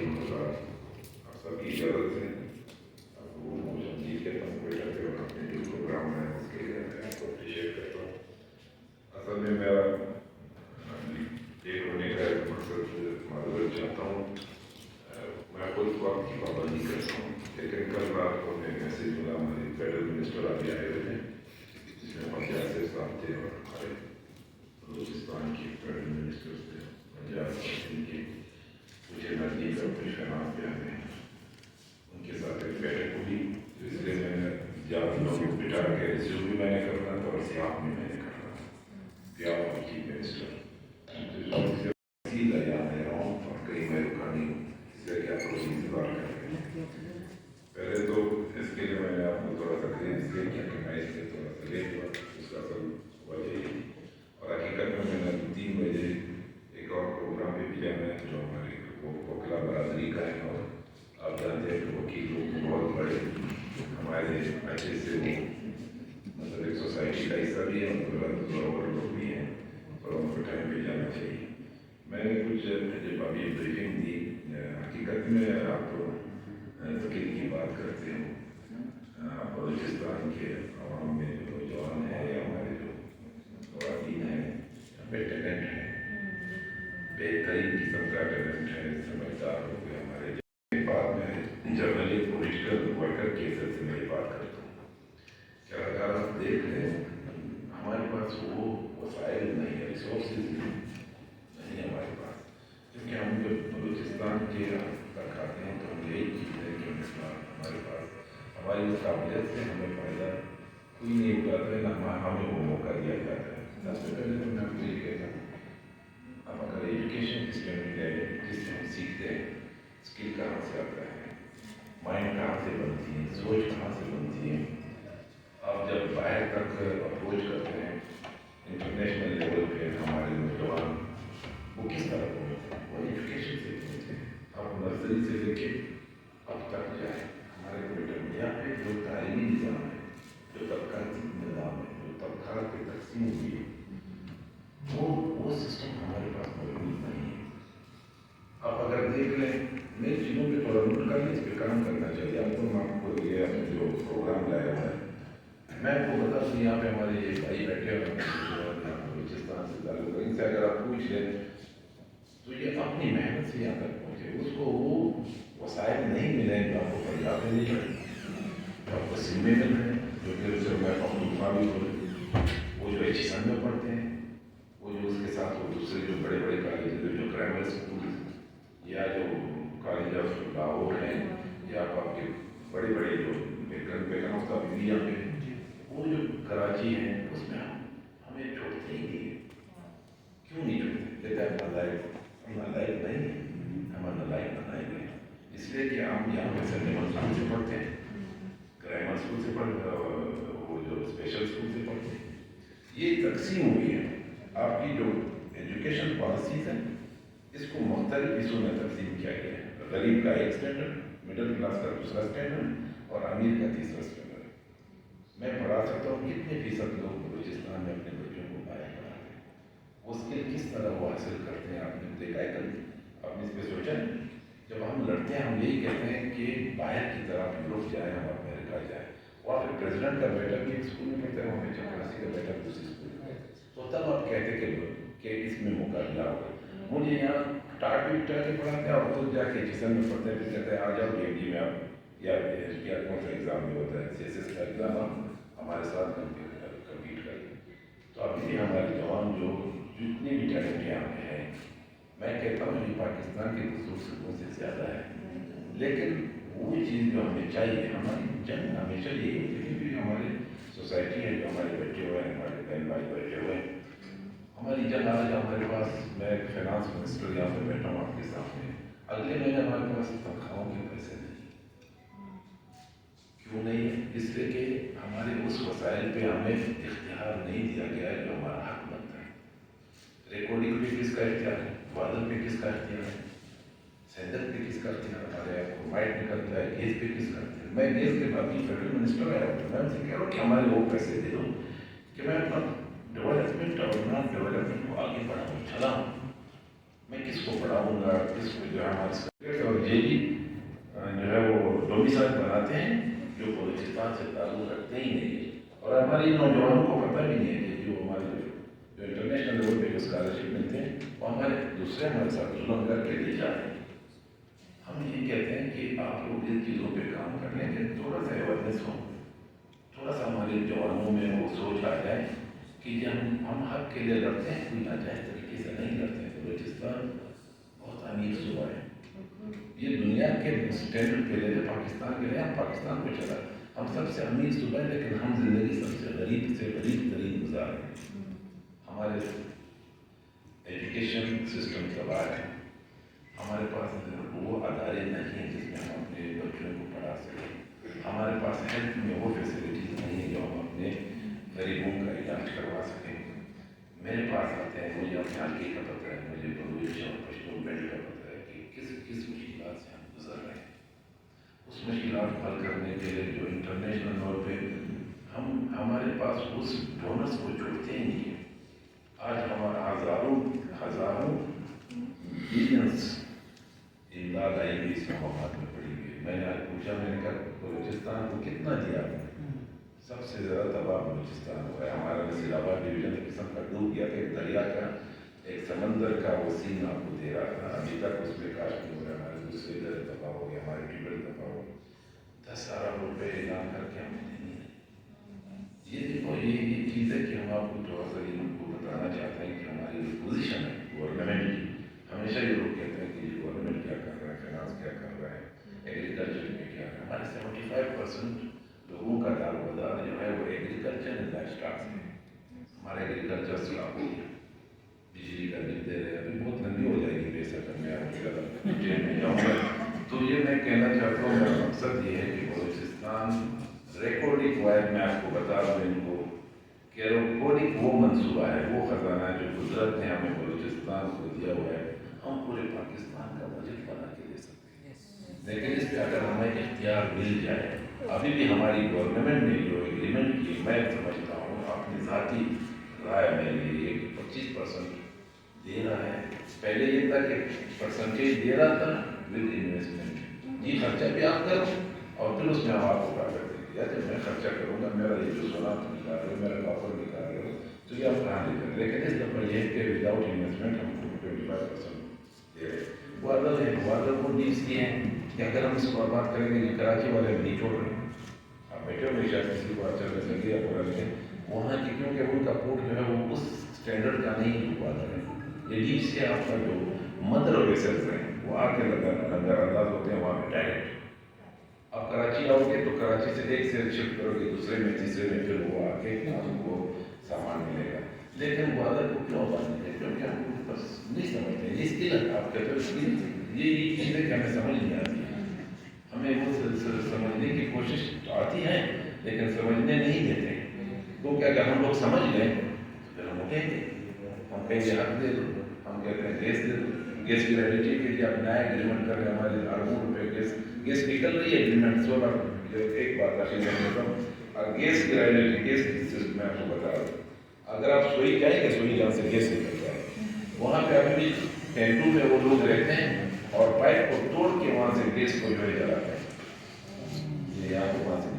عظیم حضرات، آپ سب کی اجازت سے آپ کو خوش آمدید کہتا ہوں کوئٹہ پہ، اور اپنے جو پروگرام ہے اس کے لیے میں آپ کو اپریشیٹ کرتا ہوں. اصل میں میرا ایک ہونے کا ایک مقصد معذرت چاہتا ہوں. میں خود وقت کی پابندی کرتا ہوں، لیکن کل رات کو ہمیں میسیج ملا، ہمارے فیڈرل منسٹر ابھی آئے ہوئے تھے، جس میں ہمارے آصف صاحب تھے اور ہمارے بلوچستان کے فیڈرل منسٹر تھے، پنجاب اور سندھ کے. مجھے نزدیک اور کچھ خیانات پہ ہمیں ان کے ساتھ ایک بیٹھک ہوئی، اس لیے میں نے زیادہ لوگوں کو بٹھا کے ریسیو بھی میں نے کرنا تھا اور سیاح بھی میں نے کرنا تھا. پیار اور چیف منسٹر اور کہیں میں رکا نہیں ہوں، اس لیے کیا تھوڑی انتظار کر رہے ہیں. پہلے تو اس کے لیے میں نے آپ کو تھوڑا سا کلیم اس لیے کیا کہ میں اس لیے تھوڑا سا لیٹ ہوا، اس کا اصل وجہ یہ تھی. اور حقیقت میں نے 3 بجے ایک اور پروگرام بھی بھیجا ہے جو ہمارے وکلا برادری کا ہے، اور آپ جانتے ہیں کہ وکیل لوگ بہت بڑے ہمارے اچھے سے وہ مطلب ایک سوسائٹی کا حصہ بھی ہے، اور لوگ بھی ہیں، اور ان کو ٹائم پہ جانا چاہیے. میں نے کچھ جب ابھی بریفنگ دی، حقیقت میں آپ فکر کی بات کرتے ہوں، بلوچستان کے عوام میں جو نوجوان ہیں یا ہمارے جو خواتین ہیں، بے ٹیلنٹ ہیں، بہترین قسم کا ٹیلنٹ ہے، سمجھدار ہو گئے ہمارے بات میں جنرلی پولیٹیکل ورکر کے حصے سے میں یہ بات کرتا ہوں. کیا اگر آپ دیکھ لیں ہمارے پاس وہ وسائل نہیں ہے، ریسورسز نہیں ہمارے پاس، کیونکہ ہم جب بلوچستان کے تک آتے ہیں تو ہم یہی چیز ہے کہ ہمارے پاس ہماری اس قابلیت سے ہمیں فائدہ کوئی نہیں اٹھاتا ہے، نہ ہمیں وہ موقع دیا جاتا ہے. سب سے پہلے تو میں آپ کو یہ کہتا ہوں، اب اگر ایجوکیشن سسٹم میں جائے جس سے ہم سیکھتے ہیں اسکل کہاں سے آتا ہے، مائنڈ کہاں سے بنتی ہے، سوچ کہاں سے بنتی ہے. آپ جب باہر تک اپروچ کرتے ہیں انٹرنیشنل لیول پہ، ہمارے نوجوان وہ کس طرح پہنچتے ہیں؟ وہ ایجوکیشن سے پہنچتے ہیں. آپ نرسری سے لے کے اب تک جائیں، ہمارے کوئٹہ میں یہاں پہ جو تعلیمی نظام ہے، جو طبقاتی نظام ہے، جو طبقات پہ تقسیم ہوئی ہے، وہ سسٹم ہمارے پاس موجود نہیں ہے. آپ اگر دیکھ لیں، میں چیزوں پہ تھوڑا نوٹ کر لیں، اس پہ کام کرنا چاہیے. اب تو آپ کو یہ جو پروگرام لایا ہوا ہے، میں آپ کو بتا دوں یہاں پہ ہمارے یہ بھائی بیٹھے ہوئے ہیں بلوچستان سے تعلق ہے، ان سے اگر آپ پوچھ لیں تو یہ اپنی محنت سے یہاں تک پہنچے. اس کو وہ وسائل نہیں ملے جو آپ کو پنجاب میں نہیں ملے، جو آپ کو سندھ میں مل رہے ہیں، جو کہ اسے میں پختونخوا بھی بولے، وہ جو HSN میں پڑھتے ہیں، وہ جو اس کے ساتھ وہ دوسرے جو بڑے بڑے کالج جو گرامر اسکول یا جو کالج آف لاہور ہیں، یا آپ کے بڑے بڑے جو بیگم آف انڈیا میں وہ جو کراچی ہے، اس میں ہمیں چھوڑتے ہی نہیں. کیوں نہیں چھوڑتے؟ کہتے ہیں ہم نالائق نہیں ہیں، ہم نالائق بنائے گئے اس لیے کہ ہم یہاں پہ سنڈے اسکول سے پڑھتے ہیں، گرامر اسکول سے پڑھتے، وہ جو اسپیشل اسکول سے پڑھتے ہیں. یہ تقسیم ہوئی ہے. آپ کی جو ایجوکیشن پالیسیز ہیں اس کو مختلف حصوں میں تقسیم کیا گیا ہے. غریب کا ایک اسٹینڈرڈ، مڈل کلاس کا دوسرا اسٹینڈرڈ اور امیر کا تیسرا اسٹینڈرڈ. میں پڑھا سکتا ہوں کتنے فیصد لوگ بلوچستان میں اپنے بچوں کو باہر پڑھاتے ہیں، وہ اسکل کس طرح وہ حاصل کرتے ہیں. آپ نے دیکھا ہے کبھی؟ آپ نے اس پہ سوچا ہے؟ جب ہم لڑتے ہیں ہم یہی کہتے ہیں کہ باہر کی طرف یورپ جائیں، ہم امریکہ جائیں، اور پھر پریزیڈنٹ کا بیٹا بھی ایک اسکول میں پڑھتا ہے، وہاں پہ چپراسی کا بیٹا دوسری اسکول میں پڑھتا ہے. تو تب آپ کہتے کہ اس میں مقابلہ ہوگا. مجھے یہاں ٹاٹ بھی بٹھا کے پڑھاتے ہیں، اور خود جا کے HSN میں پڑھتے ہیں، پھر کہتے ہیں آ جاؤ DMD میں آپ، یا کون سا ایگزام بھی ہوتا ہے CSS کا ایگزام، آپ ہمارے ساتھ کمپیٹ کریے. تو ابھی بھی ہمارے جوان جو جتنے بھی ٹیلنٹ یہاں پہ ہیں، میں کہتا ہوں یہ پاکستان کے دوسروں سے زیادہ ہے. لیکن وہ چیز جو ہمیں چاہیے، ہماری جنگ ہمیشہ یہی ہوتی ہے کہ ہمارے سوسائٹی ہے، جو ہمارے بچے ہوئے ہیں، ہمارے بہن بھائی بیٹھے ہوئے ہیں، ہماری جنگ آج ہمارے پاس. میں ایک فائنانس منسٹر یہاں پہ بیٹھا ہوں آپ کے سامنے، اگلے مہینے ہمارے پاس تنخواہوں کے پیسے نہیں. کیوں نہیں ہے؟ اس لیے کہ ہمارے اس وسائل پہ ہمیں اختیار نہیں دیا گیا ہے جو ہمارا حق بنتا ہے. ریکارڈنگ پہ کس کا اختیار ہے؟ وادن پہ کس کا اختیار ہے؟ سینڈر پہ کس کا اختیار ہے؟ ہمارے مائٹ نکلتا ہے، گیس پہ کس کا اختیار ہے؟ میں گیس کے بعد فیڈرل منسٹر آیا ہوں، میں ان سے کہہ رہا ہوں کہ ہمارے وہ پیسے دے دو کہ میں اپنا ڈیولپمنٹ اور نان ڈیولپمنٹ کو آگے بڑھاؤں چلاؤں. میں کس کو پڑھاؤں گا، کس کو جو ہے ہمارے اور بھی جو ہے وہ ڈومیسائل بناتے ہیں جو بلوچستان سے تعلق رکھتے ہی نہیں ہے، اور ہماری نوجوانوں کو پتہ بھی نہیں ہے کہ جو ہمارے جو انٹرنیشنل لیول پہ جو اسکالرشپ ملتے ہیں وہ ہمارے دوسرے ہمارے ساتھ ظلم کر کے لے جاتے ہیں۔ ہم یہ کہتے ہیں کہ آپ لوگ ان چیزوں پہ کام کر لیں کہ تھوڑا سا اویئرنیس ہو، تھوڑا سا ہمارے جوانوں میں وہ سوچ آ جائے کہ جب ہم حق کے لیے لڑتے ہیں کوئی ناجائز طریقے سے نہیں لڑتے ہیں۔ بلوچستان بہت امیر صوبہ ہے، یہ دنیا کے اسٹینڈرڈ پہ لے پاکستان کے لیے، ہم پاکستان کو چلا، ہم سب سے امیر صوبہ ہے لیکن ہم زندگی سب سے غریب ترین گزار ہیں۔ ہمارے ایجوکیشن سسٹم تباہ ہے، ہمارے پاس وہ ادارے نہیں ہیں جس میں ہم اپنے بچوں کو پڑھا سکیں، ہمارے پاس ہیلتھ میں وہ فیسلٹیز نہیں ہیں جو ہم اپنے غریبوں کا علاج کروا سکیں۔ میرے پاس آتے ہیں، مجھے اپنے حلقے کا پتہ ہے، مجھے بلوچ اور پشتون بیلٹ کا پتہ ہے کہ کس مشکلات سے ہم گزر رہے ہیں۔ اس مشکلات کو حل کرنے کے لیے جو انٹرنیشنل طور پہ ہمارے پاس اس ڈونرس کو جوڑتے ہی نہیں ہیں۔ آج ہمارا ہزاروں بلینس امداد آئی ہوئی اس مقامات میں پڑی ہوئی ہے۔ میں نے آج پوچھا، میں نے کہا بلوچستان کو کتنا دیا آپ نے؟ سب سے زیادہ تباہ بلوچستان ہوا ہے۔ ہمارا نصیر آباد ڈویژن ایک قسم کا ڈوب گیا تھا، ایک دریا کا، ایک سمندر کا وہ سین آپ کو دے رہا تھا، ابھی تک اس میں کاشت نہیں ہو رہا، ہمارے دوسرے دریا تباہ ہو گیا، ہمارے ٹیوبل تباہ ہو گیا، 10 ارب روپے اعلان کر کے ہمیں نہیں ہے۔ یہ دیکھو یہ چیز ہے کہ ہم آپ کو تھوڑا سا ان کو بتانا چاہتے ہیں کہ ہماری جو پوزیشن ہے گورنمنٹ کی، ہمیشہ یہ لوگ کہتے ہیں کہ گورنمنٹ کیا کر رہا ہے، فائنانس کیا کر رہا ہے، ایگریکلچر میں کیا ہے۔ ہمارے 75% لوگوں کا دار مدار جو ہے وہ ایگریکلچر اینڈ لائف اسٹاک سے ہے۔ ہمارا ایگریکلچر سلاب ہو گیا، بجلی کا بل دے رہے ہیں، ابھی بہت لمبی ہو جائے گی بے شک میں آپ کو ڈیٹیل میں جاؤں گا۔ تو یہ میں کہنا چاہتا ہوں، میرا مقصد یہ ہے کہ بلوچستان ریکارڈنگ وائد میں آپ کو بتا دوں ان کو کہ ریکارڈنگ وہ منصوبہ ہے، وہ خزانہ ہے جو قدرت نے ہمیں بلوچستان کو دیا ہوا ہے، ہم پورے پاکستان کا بجٹ بنا کے دے سکتے ہیں، لیکن اس پہ اگر ہمیں اختیار مل جائے۔ ابھی بھی ہماری گورنمنٹ نے جو ایگریمنٹ کی، میں سمجھتا ہوں اپنی ذاتی رائے میں یہ کہ 25% دے رہا ہے۔ پہلے یہ تھا کہ پرسنٹیج دے رہا تھا ود انویسٹمنٹ، یہ خرچہ بھی آپ کرو اور پھر اس میں ہم آپ کو کہا کرتے ہیں یا جب میں خرچہ کروں گا، میرا یہ جو سونا نکال رہے ہو، میرا کافر نکال رہے ہو، تو یہ آپ کہاں لے کر، لیکن اس دفعہ یہ ہے کہ وداؤٹ انویسٹمنٹ ہم کو 25% دے رہے ہیں۔ وہ عدد ہے، وہ عدد وہ نیز کی ہے کہ اگر ہم اس کو بات کریں گے کہ کراچی والے نہیں چھوڑ رہے ہیں، آپ بیٹھے ہو شاید کسی کو اچھا لگ سکے یا برا لگے، وہاں کی کیونکہ ان کا پورٹ جو ہے وہ اس اسٹینڈرڈ کا نہیں ہوا ہے۔ یہ لیب سے آپ کا جو مدر ویسلز ہیں وہ آ کے لنگر انداز ہوتے ہیں وہاں پہ ڈائریکٹ۔ آپ کراچی آؤ گے تو کراچی سے ایک سے شفٹ کرو گے دوسرے میں، تیسرے میں، پھر وہ آ کے آپ کو سامان ملے گا۔ لیکن بادل کو کیوں باندھتے ہیں؟ کیونکہ ہم بس نہیں سمجھتے ہیں، یہ اسکل ہے آپ کے پاس، یہ چیزیں کہ ہمیں سمجھ نہیں آتی ہیں، ہمیں وہ سمجھنے کی کوشش آتی ہے لیکن سمجھنے نہیں دیتے ہیں، کیونکہ اگر ہم لوگ سمجھ لیں تو پھر ہم اٹھیں گے، ہم کہیں گے حق دے دو، ہم کہتے ہیں گیس دے دو، گیس کی ریلیٹی کے لیے آپ نیا ایگریمنٹ کر رہے ہیں، ہمارے اربوں روپے گیس نکل رہی ہے ایگریمنٹ 16 ایک بات آخر دیتا ہوں، اور گیس کی ریلیٹی، گیس کی سسٹم میں آپ کو بتا رہا ہوں، اگر آپ سوئی جائیں گے، سوئی جہاں سے گیس نکلتا ہے وہاں پہ ابھی بھی ٹینٹو میں وہ لوگ رہتے ہیں اور پائپ کو توڑ کے وہاں سے گیس کو جو ہے جلاتے ہیں، یہ یہاں پہ وہاں سے